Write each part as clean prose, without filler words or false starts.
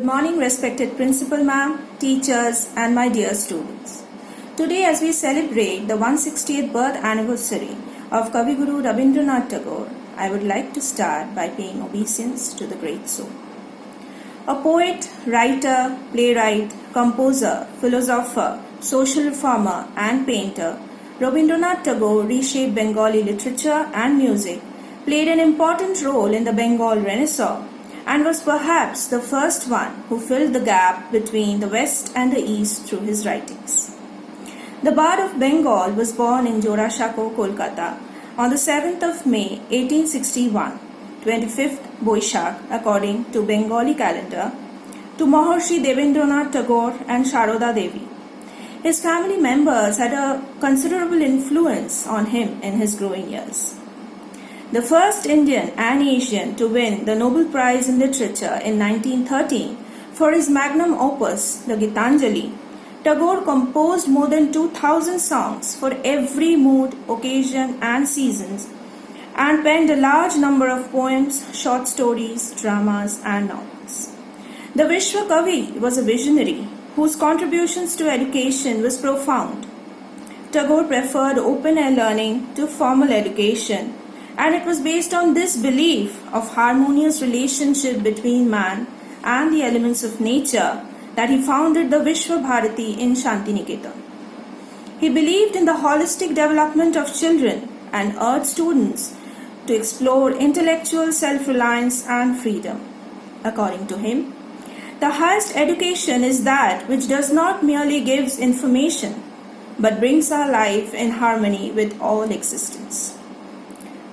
Good morning, respected Principal Ma'am, teachers, and my dear students. Today, as we celebrate the 160th birth anniversary of Kavi Guru Rabindranath Tagore, I would like to start by paying obeisance to the great soul. A poet, writer, playwright, composer, philosopher, social reformer, and painter, Rabindranath Tagore reshaped Bengali literature and music, played an important role in the Bengal Renaissance, and was perhaps the first one who filled the gap between the West and the East through his writings. The Bard of Bengal was born in Jorashako, Kolkata on the 7th of May 1861, 25th Boishak according to Bengali calendar, to Maharshi Devendranath Tagore and Sharoda Devi. His family members had a considerable influence on him in his growing years. The first Indian and Asian to win the Nobel Prize in Literature in 1913 for his magnum opus, the Gitanjali, Tagore composed more than 2,000 songs for every mood, occasion, and seasons, and penned a large number of poems, short stories, dramas, and novels. The Vishwa Kavi was a visionary whose contributions to education was profound. Tagore preferred open-air learning to formal education, and it was based on this belief of harmonious relationship between man and the elements of nature that he founded the Vishwa Bharati in Shantiniketan. He believed in the holistic development of children and urged students to explore intellectual self-reliance and freedom. According to him, the highest education is that which does not merely gives information, but brings our life in harmony with all existence.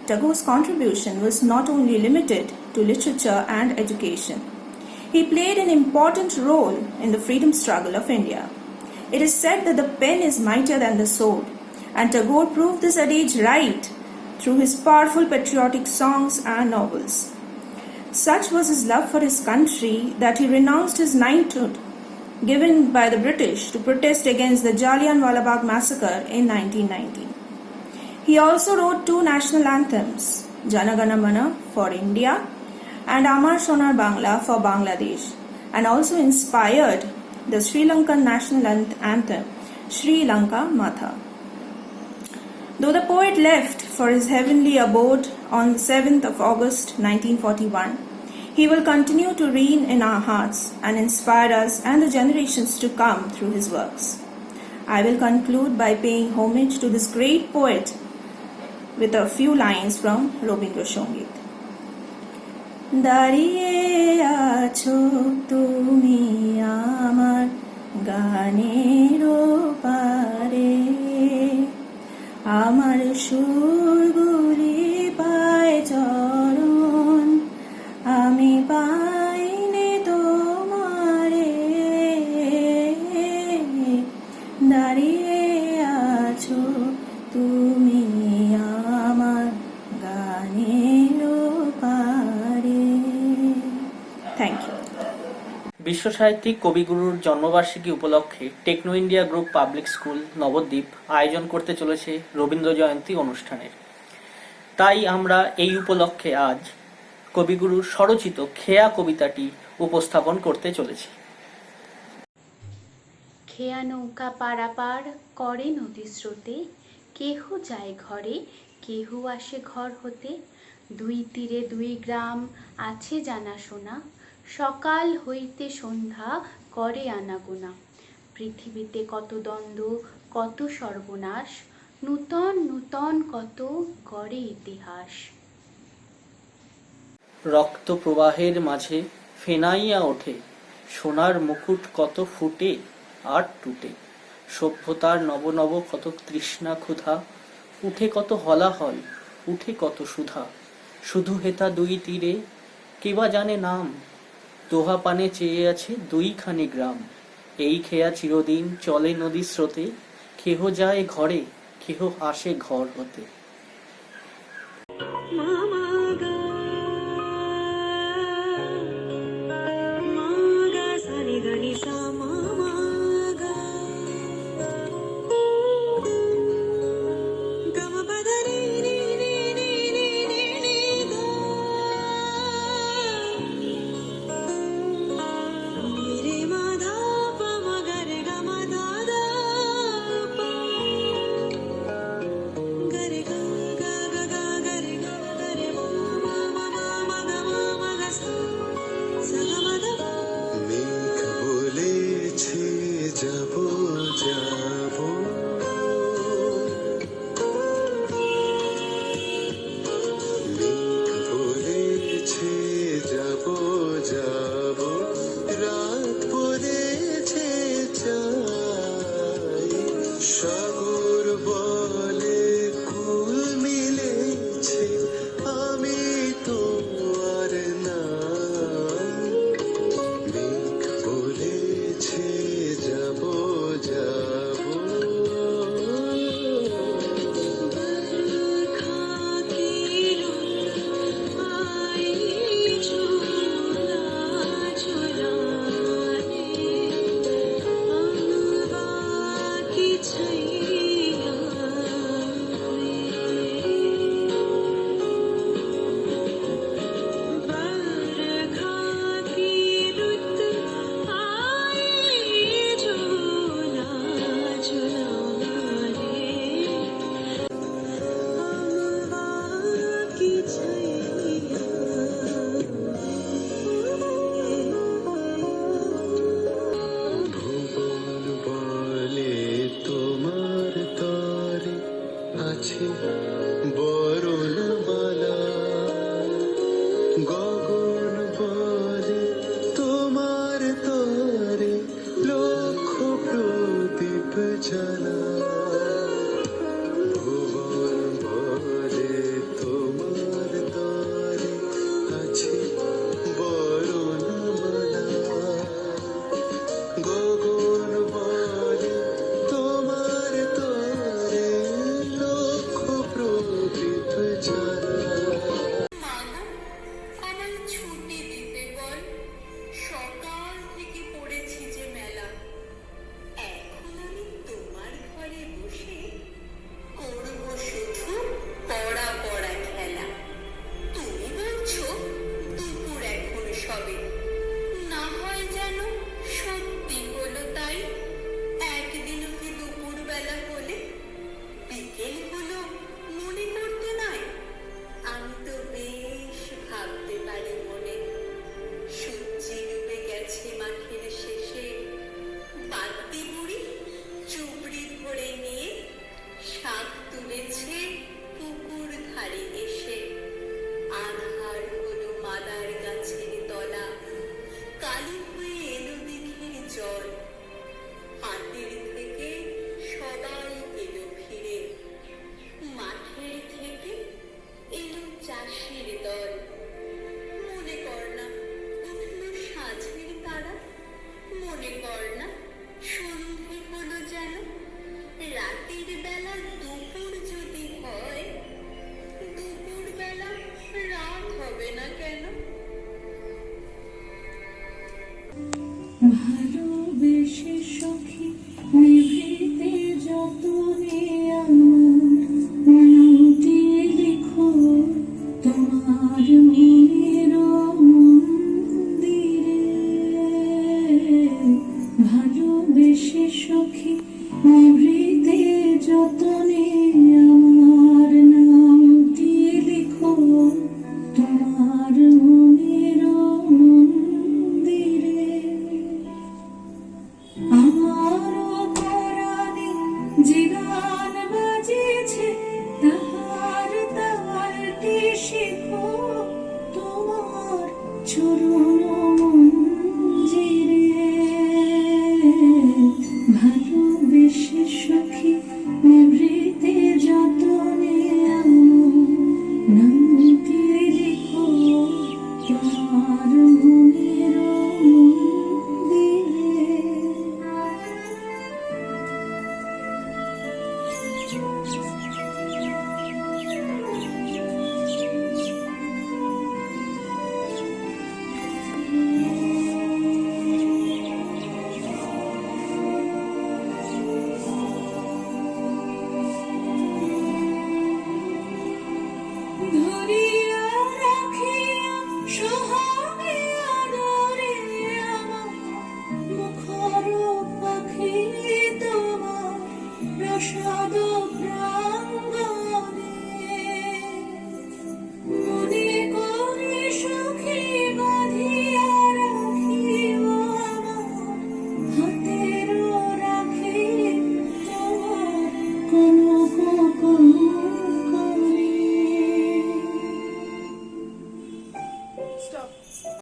Tagore's contribution was not only limited to literature and education. He played an important role in the freedom struggle of India. It is said that the pen is mightier than the sword, and Tagore proved this adage right through his powerful patriotic songs and novels. Such was his love for his country that he renounced his knighthood given by the British to protest against the Jallianwala Bagh massacre in 1919. He also wrote two national anthems, Jana Gana Mana for India and Amar Sonar Bangla for Bangladesh, and also inspired the Sri Lankan national anthem, Sri Lanka Matha. Though the poet left for his heavenly abode on the 7th of August 1941, he will continue to reign in our hearts and inspire us and the generations to come through his works. I will conclude by paying homage to this great poet with a few lines from Robindra Songit. দাঁড়িয়ে আছো তুমি আমার গানের পারে, আমার সুরগুলি পায় চরণ, আমি পাইনে তোমারে, দাঁড়িয়ে আছো তুমি আমার গানের পারে। Thank you. বিশ্ব সাহিত্যিক কবিগুরুর জন্মবার্ষিকী উপলক্ষে Techno India group public school Nabadwip আয়োজন করতে চলেছে রবীন্দ্র জয়ন্তী অনুষ্ঠানের। তাই আমরা এই উপলক্ষে আজ কবিগুরুর স্বরচিত খেয়া কবিতাটি উপস্থাপন করতে চলেছি। খেয়া নৌকা পারাপার করে নদী স্রোতে, কেহ যায় ঘরে, কেহ আসে ঘর হতে, দুই তীরে দুই গ্রাম আছে জানাশোনা, সকাল হইতে সন্ধ্যা করে আনাগোনা, পৃথিবীতে কত দ্বন্দ্ব কত সর্বনাশ, নূতন নূতন কত গড়ে ইতিহাস। রক্ত প্রবাহের মাঝে ফেনাইয়া ওঠে, সোনার মুকুট কত ফুটে আর টুটে, সভ্যতার নব নব কত তৃষ্ণা ক্ষুধা, উঠে কত হলাহল উঠে কত সুধা, শুধু হেতা দুই তীরে কেবা জানে নাম, দোহা পানে চেয়ে আছে দুইখানি গ্রাম, এই খেয়া চিরদিন চলে নদী স্রোতে, কেহ যায় ঘরে কেহ আসে ঘর হতে। ভালোবেসে সখী নিভৃতে যতনে আমার মনটি লিখো তোমার মনের মন্দিরে। ভালোবেসে সখী নিভৃতে যতনে আমার নামটি লিখো তোমার মনের মন্দিরে। আমারও পরাণে যে গান বাজেছে তাহার তালটি শেখো তোমার চরণ মঞ্জিরে। ভালোবেসে সখী নিভৃতে যতনে আমার নামটি লিখো তোমার